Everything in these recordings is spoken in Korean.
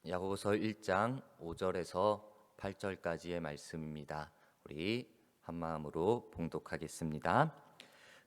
야고보서 1장 5절에서 8절까지의 말씀입니다. 우리 한마음으로 봉독하겠습니다.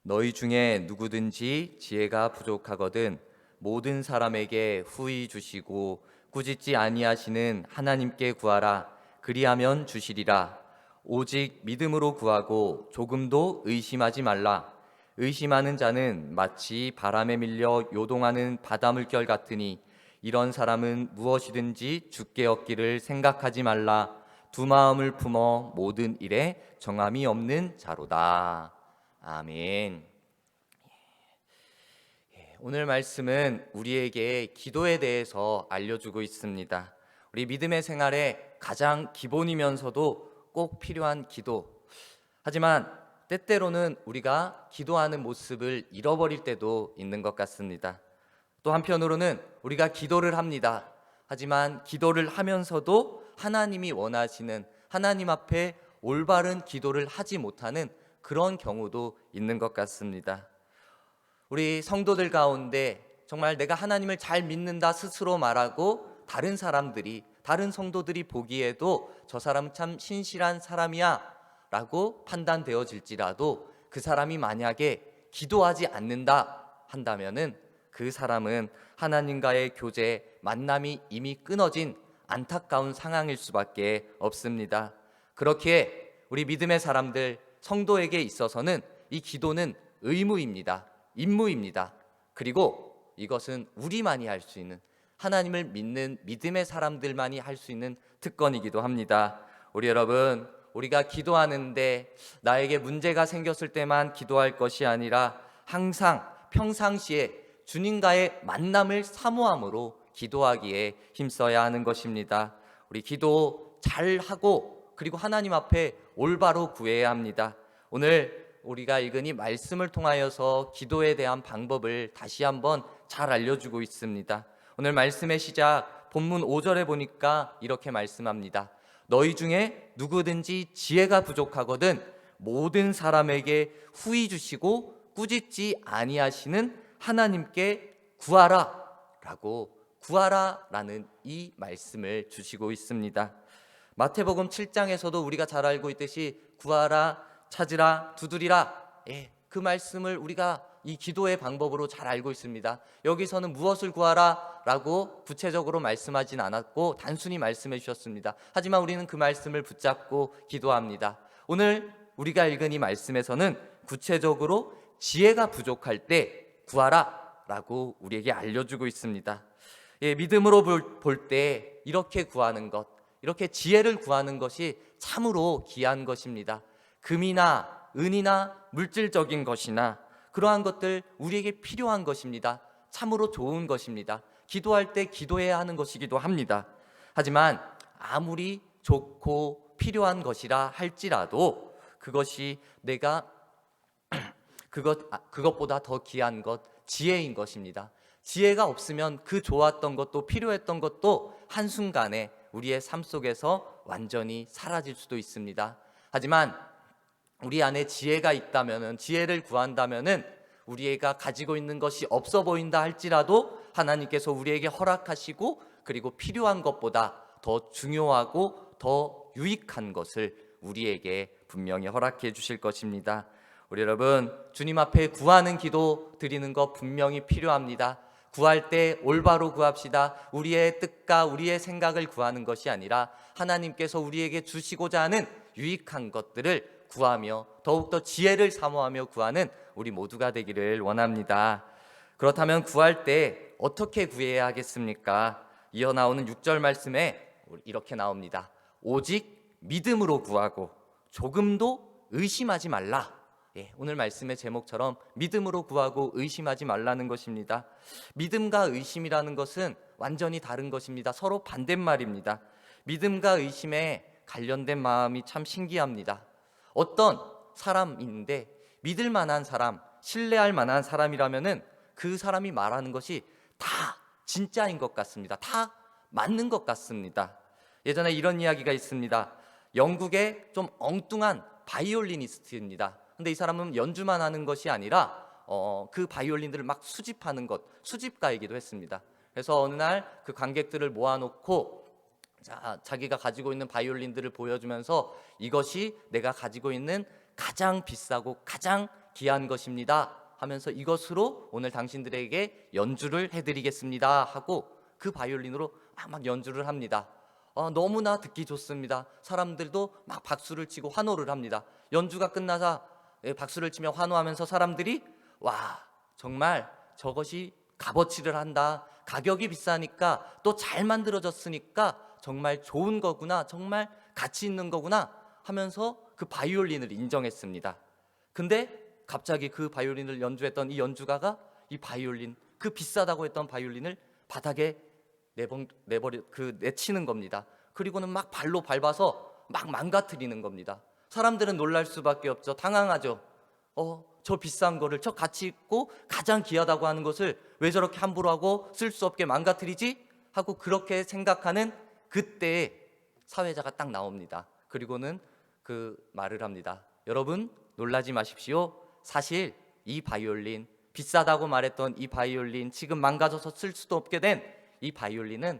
너희 중에 누구든지 지혜가 부족하거든 모든 사람에게 후히 주시고 꾸짖지 아니하시는 하나님께 구하라. 그리하면 주시리라. 오직 믿음으로 구하고 조금도 의심하지 말라. 의심하는 자는 마치 바람에 밀려 요동하는 바닷물결 같으니 이런 사람은 무엇이든지 주께 얻기를 생각하지 말라. 두 마음을 품어 모든 일에 정함이 없는 자로다. 아멘. 오늘 말씀은 우리에게 기도에 대해서 알려주고 있습니다. 우리 믿음의 생활에 가장 기본이면서도 꼭 필요한 기도. 하지만 때때로는 우리가 기도하는 모습을 잃어버릴 때도 있는 것 같습니다. 또 한편으로는 우리가 기도를 합니다. 하지만 기도를 하면서도 하나님이 원하시는 하나님 앞에 올바른 기도를 하지 못하는 그런 경우도 있는 것 같습니다. 우리 성도들 가운데 정말 내가 하나님을 잘 믿는다 스스로 말하고 다른 사람들이, 다른 성도들이 보기에도 저 사람은 참 신실한 사람이야 라고 판단되어질지라도 그 사람이 만약에 기도하지 않는다 한다면은 그 사람은 하나님과의 교제, 만남이 이미 끊어진 안타까운 상황일 수밖에 없습니다. 그렇기에 우리 믿음의 사람들, 성도에게 있어서는 이 기도는 의무입니다. 임무입니다. 그리고 이것은 우리만이 할 수 있는, 하나님을 믿는 믿음의 사람들만이 할 수 있는 특권이기도 합니다. 우리 여러분, 우리가 기도하는데 나에게 문제가 생겼을 때만 기도할 것이 아니라 항상 평상시에 주님과의 만남을 사모함으로 기도하기에 힘써야 하는 것입니다. 우리 기도 잘하고 그리고 하나님 앞에 올바로 구해야 합니다. 오늘 우리가 읽은 이 말씀을 통하여서 기도에 대한 방법을 다시 한번 잘 알려주고 있습니다. 오늘 말씀의 시작 본문 5절에 보니까 이렇게 말씀합니다. 너희 중에 누구든지 지혜가 부족하거든 모든 사람에게 후히 주시고 꾸짖지 아니하시는 하나님께 구하라 라고, 구하라라는 이 말씀을 주시고 있습니다. 마태복음 7장에서도 우리가 잘 알고 있듯이 구하라, 찾으라, 두드리라, 그 말씀을 우리가 이 기도의 방법으로 잘 알고 있습니다. 여기서는 무엇을 구하라 라고 구체적으로 말씀하진 않았고 단순히 말씀해 주셨습니다. 하지만 우리는 그 말씀을 붙잡고 기도합니다. 오늘 우리가 읽은 이 말씀에서는 구체적으로 지혜가 부족할 때 구하라 라고 우리에게 알려주고 있습니다. 믿음으로 볼 때 이렇게 구하는 것, 이렇게 지혜를 구하는 것이 참으로 귀한 것입니다. 금이나 은이나 물질적인 것이나 그러한 것들 우리에게 필요한 것입니다. 참으로 좋은 것입니다. 기도할 때 기도해야 하는 것이기도 합니다. 하지만 아무리 좋고 필요한 것이라 할지라도 그것이 내가 그것보다 더 귀한 것, 지혜인 것입니다. 지혜가 없으면 그 좋았던 것도 필요했던 것도 한순간에 우리의 삶 속에서 완전히 사라질 수도 있습니다. 하지만 우리 안에 지혜가 있다면은, 지혜를 구한다면은 우리가 가지고 있는 것이 없어 보인다 할지라도 하나님께서 우리에게 허락하시고 그리고 필요한 것보다 더 중요하고 더 유익한 것을 우리에게 분명히 허락해 주실 것입니다. 우리 여러분, 주님 앞에 구하는 기도 드리는 것 분명히 필요합니다. 구할 때 올바로 구합시다. 우리의 뜻과 우리의 생각을 구하는 것이 아니라 하나님께서 우리에게 주시고자 하는 유익한 것들을 구하며 더욱더 지혜를 사모하며 구하는 우리 모두가 되기를 원합니다. 그렇다면 구할 때 어떻게 구해야 하겠습니까? 이어 나오는 6절 말씀에 이렇게 나옵니다. 오직 믿음으로 구하고 조금도 의심하지 말라. 오늘 말씀의 제목처럼 믿음으로 구하고 의심하지 말라는 것입니다. 믿음과 의심이라는 것은 완전히 다른 것입니다. 서로 반대말입니다. 믿음과 의심에 관련된 마음이 참 신기합니다. 어떤 사람인데 믿을 만한 사람, 신뢰할 만한 사람이라면은 그 사람이 말하는 것이 다 진짜인 것 같습니다. 다 맞는 것 같습니다. 예전에 이런 이야기가 있습니다. 영국의 좀 엉뚱한 바이올리니스트입니다. 근데 이 사람은 연주만 하는 것이 아니라 그 바이올린들을 막 수집하는 것, 수집가이기도 했습니다. 그래서 어느 날 그 관객들을 모아놓고 자기가 가지고 있는 바이올린들을 보여주면서 이것이 내가 가지고 있는 가장 비싸고 가장 귀한 것입니다 하면서 이것으로 오늘 당신들에게 연주를 해드리겠습니다 하고 그 바이올린으로 막 연주를 합니다. 너무나 듣기 좋습니다. 사람들도 막 박수를 치고 환호를 합니다. 연주가 끝나자 박수를 치며 환호하면서 사람들이 와, 정말 저것이 값어치를 한다, 가격이 비싸니까 또 잘 만들어졌으니까 정말 좋은 거구나, 정말 가치 있는 거구나 하면서 그 바이올린을 인정했습니다. 근데 갑자기 그 바이올린을 연주했던 이 연주가가 이 바이올린, 그 비싸다고 했던 바이올린을 바닥에 내치는 겁니다. 그리고는 막 발로 밟아서 막 망가뜨리는 겁니다. 사람들은 놀랄 수밖에 없죠. 당황하죠. 저 비싼 거를, 저 가치 있고 가장 귀하다고 하는 것을 왜 저렇게 함부로 하고 쓸 수 없게 망가뜨리지? 하고 그렇게 생각하는 그때에 사회자가 딱 나옵니다. 그리고는 그 말을 합니다. 여러분, 놀라지 마십시오. 사실 이 바이올린, 비싸다고 말했던 이 바이올린, 지금 망가져서 쓸 수도 없게 된 이 바이올린은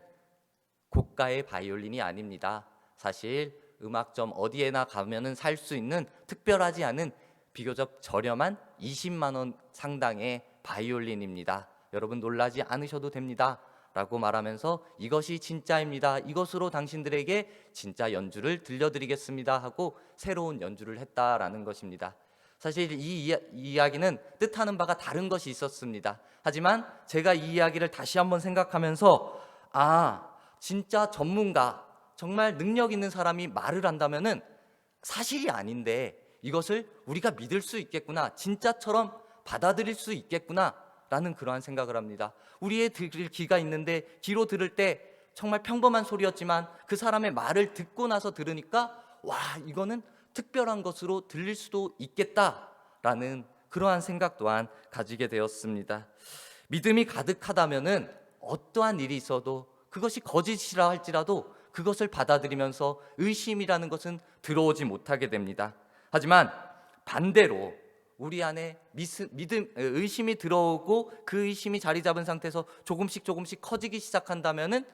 고가의 바이올린이 아닙니다. 사실 음악점 어디에나 가면은 살 수 있는 특별하지 않은 비교적 저렴한 20만 원 상당의 바이올린입니다. 여러분, 놀라지 않으셔도 됩니다 라고 말하면서 이것이 진짜입니다, 이것으로 당신들에게 진짜 연주를 들려드리겠습니다 하고 새로운 연주를 했다라는 것입니다. 사실 이 이야기는 뜻하는 바가 다른 것이 있었습니다. 하지만 제가 이 이야기를 다시 한번 생각하면서 진짜 전문가, 정말 능력 있는 사람이 말을 한다면은 사실이 아닌데 이것을 우리가 믿을 수 있겠구나, 진짜처럼 받아들일 수 있겠구나 라는 그러한 생각을 합니다. 우리의 들을 귀가 있는데 귀로 들을 때 정말 평범한 소리였지만 그 사람의 말을 듣고 나서 들으니까 와, 이거는 특별한 것으로 들릴 수도 있겠다라는 그러한 생각 또한 가지게 되었습니다. 믿음이 가득하다면은 어떠한 일이 있어도 그것이 거짓이라 할지라도 그것을 받아들이면서 의심이라는 것은 들어오지 못하게 됩니다. 하지만 반대로 우리 안에 의심이 들어오고 그 의심이 자리 잡은 상태에서 조금씩 커지기 시작한다면은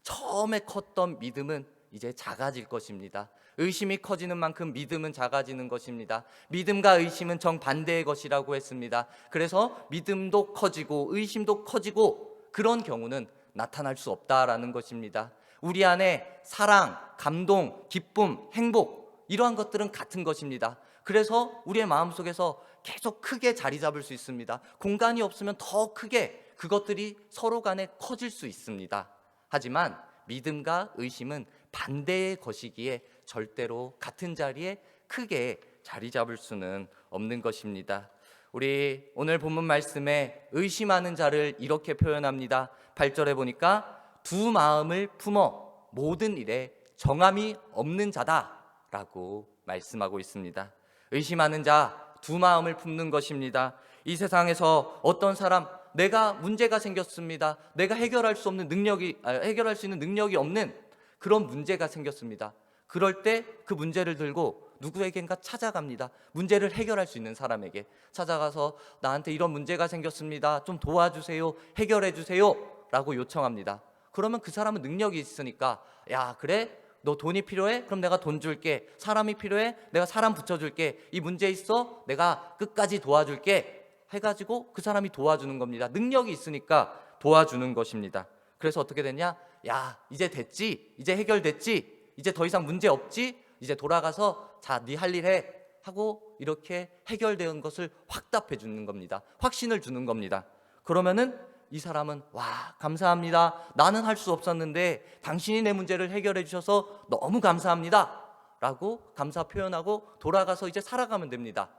처음에 컸던 믿음은 이제 작아질 것입니다. 의심이 커지는 만큼 믿음은 작아지는 것입니다. 믿음과 의심은 정반대의 것이라고 했습니다. 그래서 믿음도 커지고 의심도 커지고 그런 경우는 나타날 수 없다라는 것입니다. 우리 안에 사랑, 감동, 기쁨, 행복, 이러한 것들은 같은 것입니다. 그래서 우리의 마음속에서 계속 크게 자리 잡을 수 있습니다. 공간이 없으면 더 크게 그것들이 서로 간에 커질 수 있습니다. 하지만 믿음과 의심은 반대의 것이기에 절대로 같은 자리에 크게 자리 잡을 수는 없는 것입니다. 우리 오늘 본문 말씀에 의심하는 자를 이렇게 표현합니다. 8절에 보니까 두 마음을 품어 모든 일에 정함이 없는 자다라고 말씀하고 있습니다. 의심하는 자, 두 마음을 품는 것입니다. 이 세상에서 어떤 사람, 내가 문제가 생겼습니다. 내가 해결할 수 있는 능력이 없는 그런 문제가 생겼습니다. 그럴 때 그 문제를 들고 누구에겐가 찾아갑니다. 문제를 해결할 수 있는 사람에게 찾아가서 나한테 이런 문제가 생겼습니다. 좀 도와주세요. 해결해 주세요. 라고 요청합니다. 그러면 그 사람은 능력이 있으니까 야, 그래? 너 돈이 필요해? 그럼 내가 돈 줄게. 사람이 필요해? 내가 사람 붙여줄게. 이 문제 있어? 내가 끝까지 도와줄게 해가지고 그 사람이 도와주는 겁니다. 능력이 있으니까 도와주는 것입니다. 그래서 어떻게 됐냐? 야, 이제 됐지? 이제 해결됐지? 이제 더 이상 문제 없지? 이제 돌아가서 자, 네 할 일 해 하고 이렇게 해결된 것을 확답해 주는 겁니다. 확신을 주는 겁니다. 그러면은 이 사람은 와, 감사합니다. 나는 할 수 없었는데 당신이 내 문제를 해결해 주셔서 너무 감사합니다 라고 감사 표현하고 돌아가서 이제 살아가면 됩니다.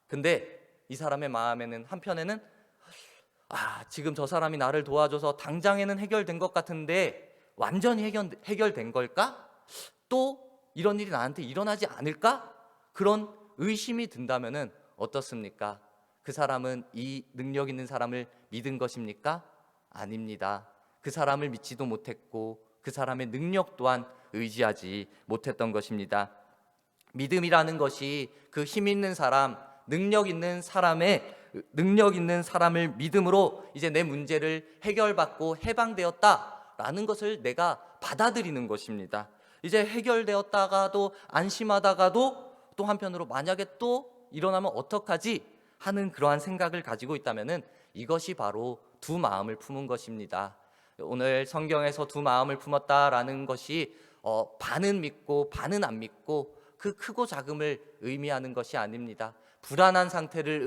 근데 이 사람의 마음에는 한편에는 지금 저 사람이 나를 도와줘서 당장에는 해결된 것 같은데 완전히 해결된 걸까? 또 이런 일이 나한테 일어나지 않을까? 그런 의심이 든다면은 어떻습니까? 그 사람은 이 능력 있는 사람을 믿은 것입니까? 아닙니다. 그 사람을 믿지도 못했고 그 사람의 능력 또한 의지하지 못했던 것입니다. 믿음이라는 것이 그 힘 있는 사람, 능력 있는 사람의 능력 있는 사람을 믿음으로 이제 내 문제를 해결받고 해방되었다라는 것을 내가 받아들이는 것입니다. 이제 해결되었다가도 안심하다가도 또 한편으로 만약에 또 일어나면 어떡하지 하는 그러한 생각을 가지고 있다면은 이것이 바로 두 마음을 품은 것입니다. 오늘 성경에서 두 마음을 품었다라는 것이 반은 믿고 반은 안 믿고 그 크고 작음을 의미하는 것이 아닙니다. 불안한 상태를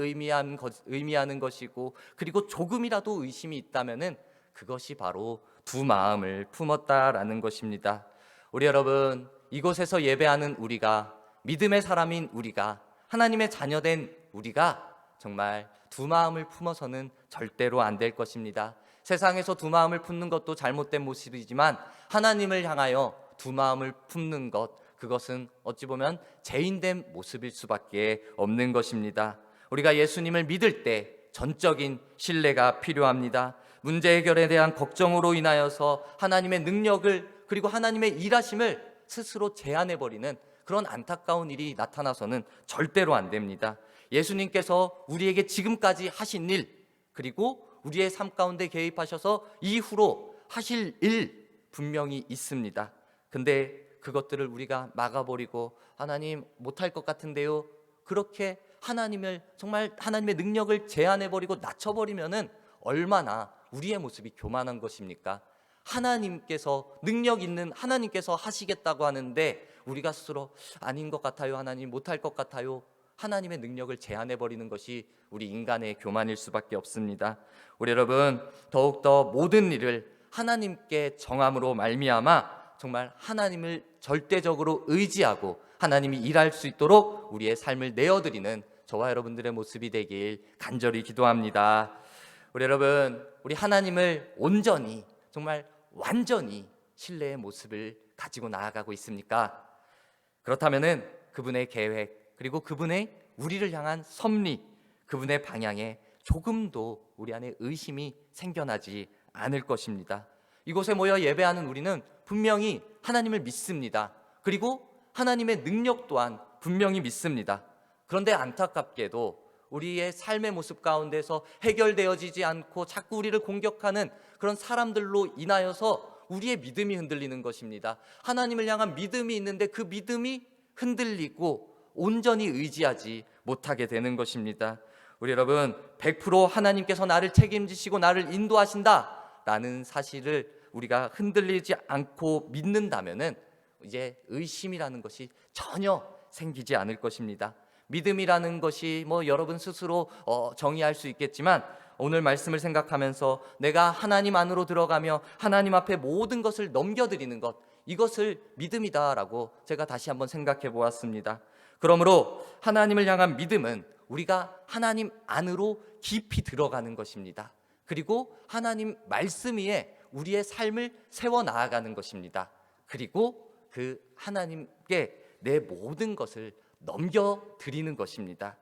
의미하는 것이고, 그리고 조금이라도 의심이 있다면은 그것이 바로 두 마음을 품었다라는 것입니다. 우리 여러분, 이곳에서 예배하는 우리가, 믿음의 사람인 우리가, 하나님의 자녀된 우리가 정말 두 마음을 품어서는 절대로 안 될 것입니다. 세상에서 두 마음을 품는 것도 잘못된 모습이지만 하나님을 향하여 두 마음을 품는 것, 그것은 어찌 보면 죄인된 모습일 수밖에 없는 것입니다. 우리가 예수님을 믿을 때 전적인 신뢰가 필요합니다. 문제 해결에 대한 걱정으로 인하여서 하나님의 능력을, 그리고 하나님의 일하심을 스스로 제한해버리는 그런 안타까운 일이 나타나서는 절대로 안 됩니다. 예수님께서 우리에게 지금까지 하신 일, 그리고 우리의 삶 가운데 개입하셔서 이후로 하실 일 분명히 있습니다. 근데 그것들을 우리가 막아버리고 하나님 못할 것 같은데요, 그렇게 하나님을, 정말 하나님의 능력을 제한해버리고 낮춰버리면은 얼마나 우리의 모습이 교만한 것입니까? 하나님께서, 능력 있는 하나님께서 하시겠다고 하는데 우리가 스스로 아닌 것 같아요, 하나님 못할 것 같아요, 하나님의 능력을 제한해버리는 것이 우리 인간의 교만일 수밖에 없습니다. 우리 여러분, 더욱더 모든 일을 하나님께 정함으로 말미암아 정말 하나님을 절대적으로 의지하고 하나님이 일할 수 있도록 우리의 삶을 내어드리는 저와 여러분들의 모습이 되길 간절히 기도합니다. 우리 여러분, 우리 하나님을 온전히, 정말 완전히 신뢰의 모습을 가지고 나아가고 있습니까? 그렇다면은 그분의 계획, 그리고 그분의 우리를 향한 섭리, 그분의 방향에 조금도 우리 안에 의심이 생겨나지 않을 것입니다. 이곳에 모여 예배하는 우리는 분명히 하나님을 믿습니다. 그리고 하나님의 능력 또한 분명히 믿습니다. 그런데 안타깝게도 우리의 삶의 모습 가운데서 해결되어지지 않고 자꾸 우리를 공격하는 그런 사람들로 인하여서 우리의 믿음이 흔들리는 것입니다. 하나님을 향한 믿음이 있는데 그 믿음이 흔들리고 온전히 의지하지 못하게 되는 것입니다. 우리 여러분, 100% 하나님께서 나를 책임지시고 나를 인도하신다 라는 사실을 우리가 흔들리지 않고 믿는다면은 이제 의심이라는 것이 전혀 생기지 않을 것입니다. 믿음이라는 것이 여러분 스스로 정의할 수 있겠지만, 오늘 말씀을 생각하면서 내가 하나님 안으로 들어가며 하나님 앞에 모든 것을 넘겨드리는 것, 이것을 믿음이다라고 제가 다시 한번 생각해 보았습니다. 그러므로 하나님을 향한 믿음은 우리가 하나님 안으로 깊이 들어가는 것입니다. 그리고 하나님 말씀 위에 우리의 삶을 세워 나아가는 것입니다. 그리고 그 하나님께 내 모든 것을 넘겨드리는 것입니다.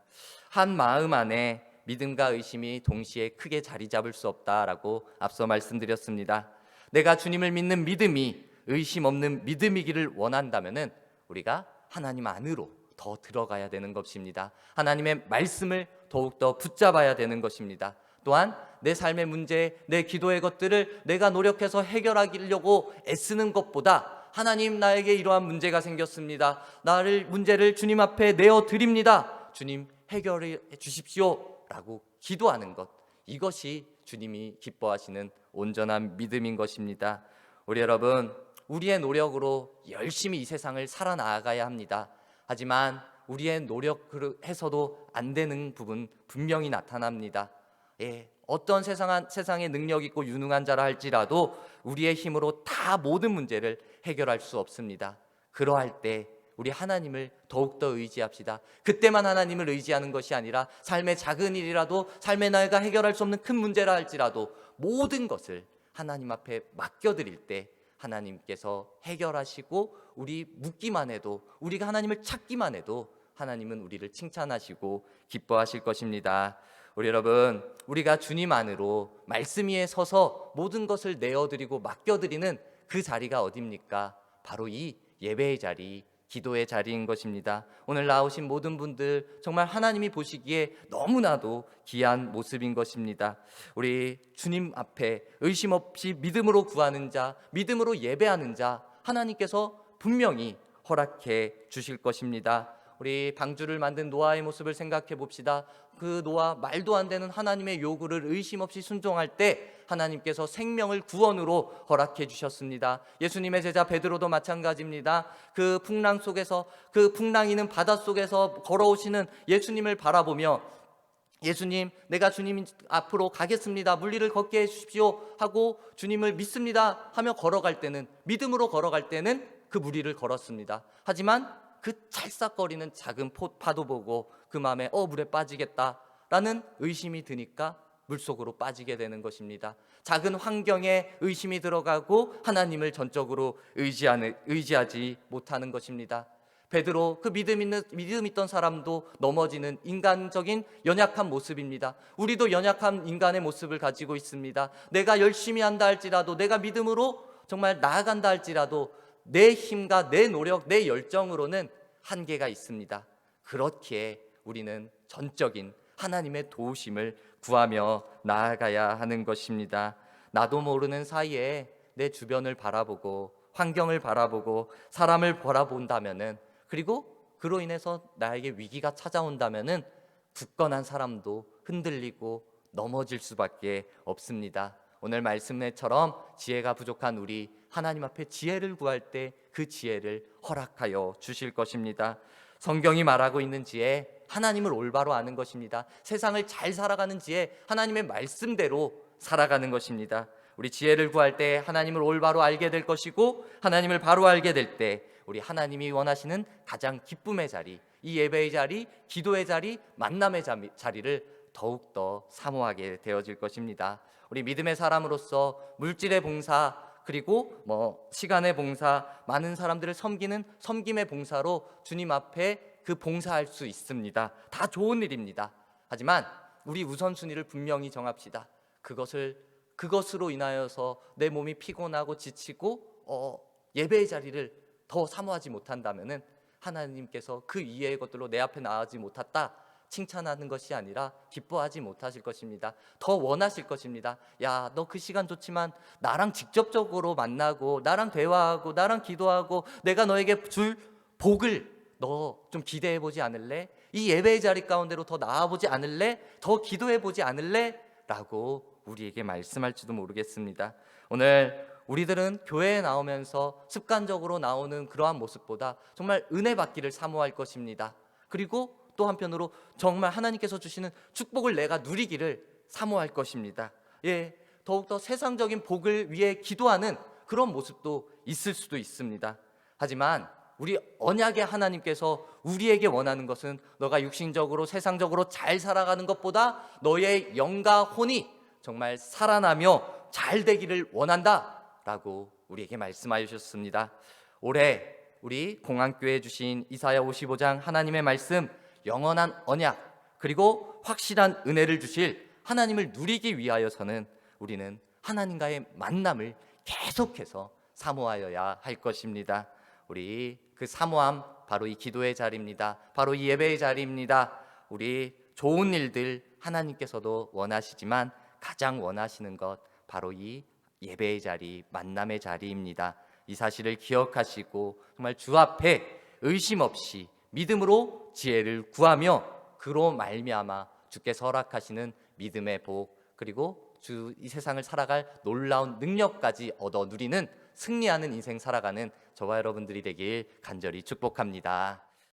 한 마음 안에 믿음과 의심이 동시에 크게 자리 잡을 수 없다라고 앞서 말씀드렸습니다. 내가 주님을 믿는 믿음이 의심 없는 믿음이기를 원한다면은 우리가 하나님 안으로 더 들어가야 되는 것입니다. 하나님의 말씀을 더욱더 붙잡아야 되는 것입니다. 또한 내 삶의 문제, 내 기도의 것들을 내가 노력해서 해결하려고 애쓰는 것보다 하나님, 나에게 이러한 문제가 생겼습니다, 문제를 주님 앞에 내어드립니다, 주님 해결해 주십시오 라고 기도하는 것, 이것이 주님이 기뻐하시는 온전한 믿음인 것입니다. 우리 여러분, 우리의 노력으로 열심히 이 세상을 살아나가야 합니다. 하지만 우리의 노력으로 해서도 안 되는 부분 분명히 나타납니다. 어떤 세상에 능력 있고 유능한 자라 할지라도 우리의 힘으로 다 모든 문제를 해결할 수 없습니다. 그러할 때 우리 하나님을 더욱더 의지합시다. 그때만 하나님을 의지하는 것이 아니라 삶의 작은 일이라도, 삶의 나이가 해결할 수 없는 큰 문제라 할지라도 모든 것을 하나님 앞에 맡겨드릴 때 하나님께서 해결하시고, 우리 묻기만 해도, 우리가 하나님을 찾기만 해도 하나님은 우리를 칭찬하시고 기뻐하실 것입니다. 우리 여러분, 우리가 주님 안으로 말씀 위에 서서 모든 것을 내어드리고 맡겨드리는 그 자리가 어디입니까? 바로 이 예배의 자리, 기도의 자리인 것입니다. 오늘 나오신 모든 분들 정말 하나님이 보시기에 너무나도 귀한 모습인 것입니다. 우리 주님 앞에 의심 없이 믿음으로 구하는 자, 믿음으로 예배하는 자, 하나님께서 분명히 허락해 주실 것입니다. 우리 방주를 만든 노아의 모습을 생각해 봅시다. 그 노아, 말도 안 되는 하나님의 요구를 의심 없이 순종할 때 하나님께서 생명을 구원으로 허락해 주셨습니다. 예수님의 제자 베드로도 마찬가지입니다. 그 풍랑 속에서, 그 풍랑이는 바다 속에서 걸어오시는 예수님을 바라보며 예수님, 내가 주님 앞으로 가겠습니다. 물리를 걷게 해주십시오 하고 주님을 믿습니다 하며 걸어갈 때는, 믿음으로 걸어갈 때는 그 무리를 걸었습니다. 하지만 그 찰싹거리는 작은 파도 보고 그 마음에 물에 빠지겠다라는 의심이 드니까 물속으로 빠지게 되는 것입니다. 작은 환경에 의심이 들어가고 하나님을 전적으로 의지하지 못하는 것입니다. 베드로, 그 믿음 있던 사람도 넘어지는 인간적인 연약한 모습입니다. 우리도 연약한 인간의 모습을 가지고 있습니다. 내가 열심히 한다 할지라도, 내가 믿음으로 정말 나아간다 할지라도 내 힘과 내 노력, 내 열정으로는 한계가 있습니다. 그렇기에 우리는 전적인 하나님의 도우심을 구하며 나아가야 하는 것입니다. 나도 모르는 사이에 내 주변을 바라보고 환경을 바라보고 사람을 바라본다면은, 그리고 그로 인해서 나에게 위기가 찾아온다면은 굳건한 사람도 흔들리고 넘어질 수밖에 없습니다. 오늘 말씀처럼 지혜가 부족한 우리, 하나님 앞에 지혜를 구할 때 그 지혜를 허락하여 주실 것입니다. 성경이 말하고 있는 지혜, 하나님을 올바로 아는 것입니다. 세상을 잘 살아가는 지혜, 하나님의 말씀대로 살아가는 것입니다. 우리 지혜를 구할 때 하나님을 올바로 알게 될 것이고, 하나님을 바로 알게 될 때 우리 하나님이 원하시는 가장 기쁨의 자리, 이 예배의 자리, 기도의 자리, 만남의 자리를 더욱더 사모하게 되어질 것입니다. 우리 믿음의 사람으로서 물질의 봉사, 그리고 시간의 봉사, 많은 사람들을 섬기는 섬김의 봉사로 주님 앞에 그 봉사할 수 있습니다. 다 좋은 일입니다. 하지만 우리 우선순위를 분명히 정합시다. 그것으로 인하여서 내 몸이 피곤하고 지치고 예배의 자리를 더 사모하지 못한다면은 하나님께서 그 이외의 것들로 내 앞에 나아지 못했다 칭찬하는 것이 아니라 기뻐하지 못하실 것입니다. 더 원하실 것입니다. 야, 너 그 시간 좋지만 나랑 직접적으로 만나고 나랑 대화하고 나랑 기도하고 내가 너에게 줄 복을 너 좀 기대해 보지 않을래? 이 예배의 자리 가운데로 더 나아보지 않을래? 더 기도해 보지 않을래? 라고 우리에게 말씀할지도 모르겠습니다. 오늘 우리들은 교회에 나오면서 습관적으로 나오는 그러한 모습보다 정말 은혜 받기를 사모할 것입니다. 그리고 또 한편으로 정말 하나님께서 주시는 축복을 내가 누리기를 사모할 것입니다. 더욱더 세상적인 복을 위해 기도하는 그런 모습도 있을 수도 있습니다. 하지만 우리 언약의 하나님께서 우리에게 원하는 것은 너가 육신적으로 세상적으로 잘 살아가는 것보다 너의 영과 혼이 정말 살아나며 잘 되기를 원한다 라고 우리에게 말씀하여 주셨습니다. 올해 우리 공안교회에 주신 이사야 55장 하나님의 말씀, 영원한 언약 그리고 확실한 은혜를 주실 하나님을 누리기 위하여서는 우리는 하나님과의 만남을 계속해서 사모하여야 할 것입니다. 우리 그 사모함, 바로 이 기도의 자리입니다. 바로 이 예배의 자리입니다. 우리 좋은 일들 하나님께서도 원하시지만 가장 원하시는 것 바로 이 예배의 자리, 만남의 자리입니다. 이 사실을 기억하시고 정말 주 앞에 의심 없이 믿음으로 지혜를 구하며 그로 말미암아 주께서 허락하시는 믿음의 복, 그리고 이 세상을 살아갈 놀라운 능력까지 얻어 누리는 승리하는 인생 살아가는 저와 여러분들이 되길 간절히 축복합니다.